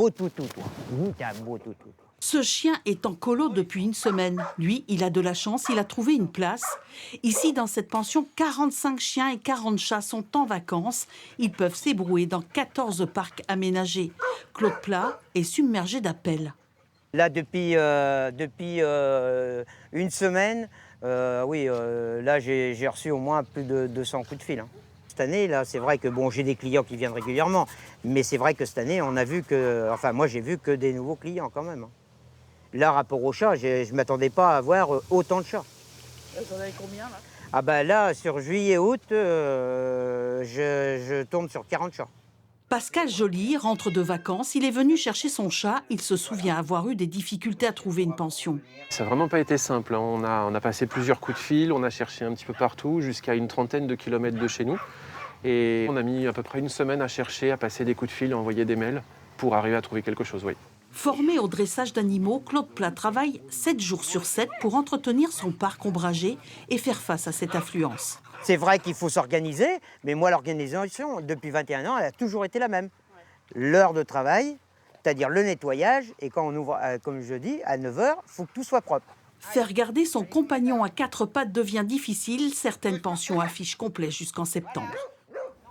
Beau toutou, toi. T'es un beau toutou. Ce chien est en colo depuis une semaine. Lui, il a de la chance, il a trouvé une place. Ici, dans cette pension, 45 chiens et 40 chats sont en vacances. Ils peuvent s'ébrouer dans 14 parcs aménagés. Claude Plat est submergé d'appels. Là, depuis une semaine, là, j'ai reçu au moins plus de 200 coups de fil. Hein. Cette année, là, c'est vrai que bon, j'ai des clients qui viennent régulièrement, mais c'est vrai que cette année, on a vu que, enfin, moi, j'ai vu que des nouveaux clients quand même. Hein. Là, rapport aux chats, je ne m'attendais pas à avoir autant de chats. Vous en avez combien là? Ah ben là, sur juillet-août, je tourne sur 40 chats. Pascal Joly rentre de vacances. Il est venu chercher son chat. Il se souvient avoir eu des difficultés à trouver une pension. Ça n'a vraiment pas été simple. Hein. On a passé plusieurs coups de fil, on a cherché un petit peu partout, jusqu'à une trentaine de kilomètres de chez nous. Et on a mis à peu près une semaine à chercher, à passer des coups de fil, à envoyer des mails pour arriver à trouver quelque chose, oui. Formé au dressage d'animaux, Claude Plat travaille 7 jours sur 7 pour entretenir son parc ombragé et faire face à cette affluence. C'est vrai qu'il faut s'organiser, mais moi, l'organisation, depuis 21 ans, elle a toujours été la même. L'heure de travail, c'est-à-dire le nettoyage, et quand on ouvre, comme je dis, à 9 h, il faut que tout soit propre. Faire garder son compagnon à 4 pattes devient difficile. Certaines pensions affichent complet jusqu'en septembre.